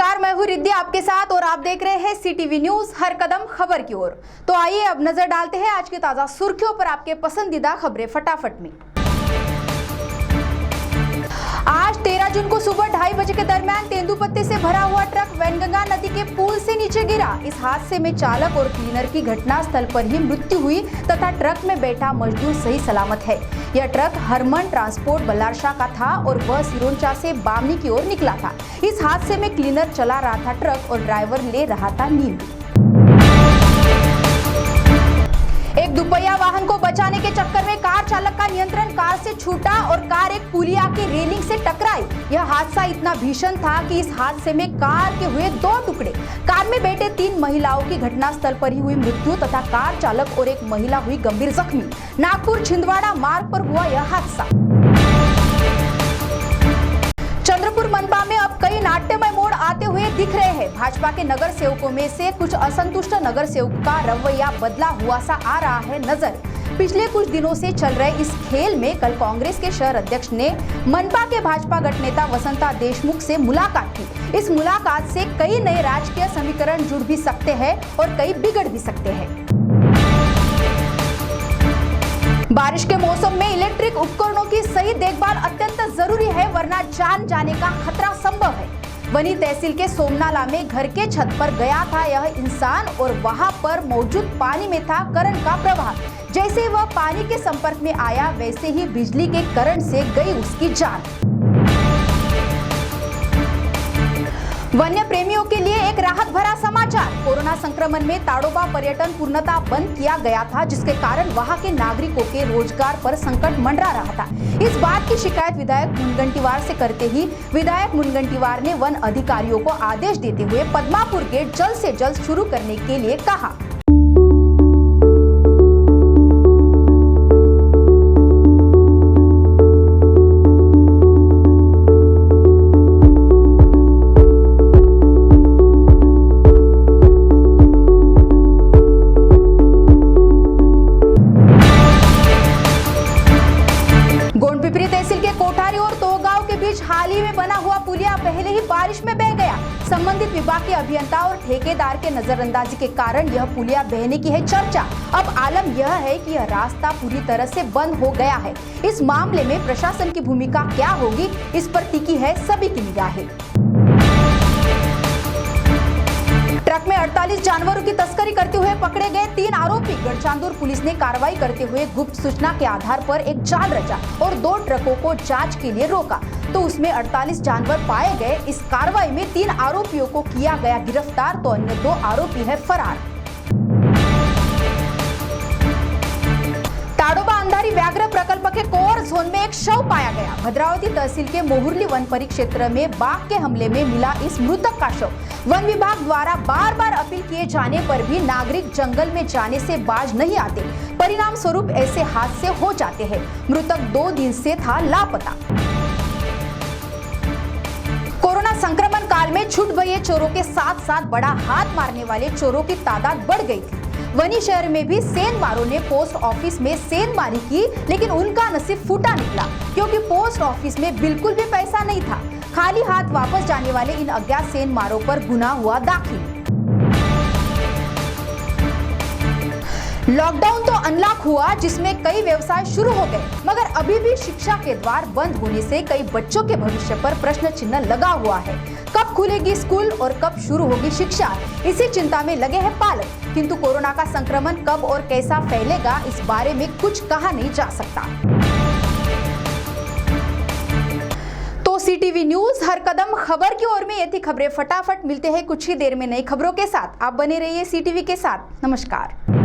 नमस्कार, मैं हूँ रिद्धि आपके साथ और आप देख रहे हैं सीटीवी न्यूज हर कदम खबर की ओर। तो आइए अब नजर डालते हैं आज की ताजा सुर्खियों पर आपके पसंदीदा खबरें फटाफट में। आज 13 जून को सुबह 2:30 बजे के दरमियान तेंदुपत्ते से भरा हुआ ट्रक वैनगंगा नदी के पुल से नीचे गिरा। इस हादसे में चालक और क्लीनर की घटना स्थल पर ही मृत्यु हुई तथा ट्रक में बैठा मजदूर सही सलामत है। यह ट्रक हरमन ट्रांसपोर्ट बल्लारशाह का था और वह सिरोंचा से बामनी की ओर निकला था। इस हादसे में क्लीनर चला रहा था ट्रक और ड्राइवर ले रहा था नींद। एक दुपहिया वाहन को बचाने के चक्कर में कार चालक का नियंत्रण कार से छूटा और कार एक पुलिया की रेलिंग से टकराई। यह हादसा इतना भीषण था कि इस हादसे में कार के हुए 2 टुकड़े। कार में बैठे 3 महिलाओं की घटनास्थल पर ही हुई मृत्यु तथा कार चालक और एक महिला हुई गंभीर जख्मी। नागपुर छिंदवाड़ा मार्ग पर हुआ यह हादसा। चंद्रपुर मनपा में अब कई नाट्यमय मोड़ आते हुए दिख रहे हैं। भाजपा के नगर सेवकों में से कुछ असंतुष्ट नगर सेवकों का रवैया बदला हुआ सा आ रहा है नजर। पिछले कुछ दिनों से चल रहे इस खेल में कल कांग्रेस के शहर अध्यक्ष ने मनपा के भाजपा गठ नेता वसंता देशमुख से मुलाकात की। इस मुलाकात से कई नए राजकीय समीकरण जुड़ भी सकते हैं और कई बिगड़ भी सकते हैं। बारिश के मौसम में इलेक्ट्रिक उपकरणों की सही देखभाल अत्यंत जरूरी है, वरना जान जाने का खतरा संभव है। वनी तहसील के सोमनाला में घर के छत पर गया था यह इंसान और वहां पर मौजूद पानी में था करंट का प्रवाह। जैसे वह पानी के संपर्क में आया वैसे ही बिजली के करंट से गई उसकी जान। वन्य प्रेमियों के लिए एक राहत भरा समाचार। कोरोना संक्रमण में ताड़ोबा पर्यटन पूर्णतः बंद किया गया था, जिसके कारण वहां के नागरिकों के रोजगार पर संकट मंडरा रहा था। इस बात की शिकायत विधायक मुनगंटीवार से करते ही विधायक मुनगंटीवार ने वन अधिकारियों को आदेश देते हुए पद्मापुर गेट जल्द से जल्द शुरू करने के लिए कहा। तहसील के कोठारी और तोगांव के बीच हाल ही में बना हुआ पुलिया पहले ही बारिश में बह गया। संबंधित विभाग के अभियंता और ठेकेदार के नजरअंदाजी के कारण यह पुलिया बहने की है चर्चा। अब आलम यह है कि यह रास्ता पूरी तरह से बंद हो गया है। इस मामले में प्रशासन की भूमिका क्या होगी, इस पर टिकी है सभी की निगाहें। ट्रक में 48 जानवरों की तस्करी करते हुए पकड़े गए 3 आरोपी। गढ़चांदुर पुलिस ने कार्रवाई करते हुए गुप्त सूचना के आधार पर एक जाल रचा और 2 ट्रकों को जांच के लिए रोका तो उसमें 48 जानवर पाए गए। इस कार्रवाई में 3 आरोपियों को किया गया गिरफ्तार तो अन्य 2 आरोपी है फरार। ताड़ोबा अंधारी व्याघ्र प्रकल्प के कोर जोन में एक शव पाया गया। भद्रावती तहसील के मोहुर्ली वन परिक्षेत्र में बाघ के हमले में मिला इस मृतक का शव। वन विभाग द्वारा बार बार अपील किए जाने पर भी नागरिक जंगल में जाने से बाज नहीं आते। परिणाम स्वरूप ऐसे हादसे हो जाते हैं। मृतक 2 दिन से था लापता। कोरोना संक्रमण काल में छूट गए चोरों के साथ साथ बड़ा हाथ मारने वाले चोरों की तादाद बढ़ गई थी। वनी शहर में भी सेंधमारों ने पोस्ट ऑफिस में सेंधमारी की, लेकिन उनका नसीब फूटा निकला क्योंकि पोस्ट ऑफिस में बिल्कुल भी पैसा नहीं था। खाली हाथ वापस जाने वाले इन अज्ञात सेंधमारों पर गुनाह हुआ दाखिल। लॉकडाउन तो अनलॉक हुआ, जिसमें कई व्यवसाय शुरू हो गए, मगर अभी भी शिक्षा के द्वार बंद होने से कई बच्चों के भविष्य पर प्रश्न चिन्ह लगा हुआ है। कब खुलेगी स्कूल और कब शुरू होगी शिक्षा, इसी चिंता में लगे हैं पालक। किंतु कोरोना का संक्रमण कब और कैसा फैलेगा, इस बारे में कुछ कहा नहीं जा सकता। तो सीटीवी न्यूज हर कदम खबर की ओर में ये थी खबरें फटाफट। मिलते हैं कुछ ही देर में नई खबरों के साथ। आप बने रहिए सीटीवी के साथ। नमस्कार।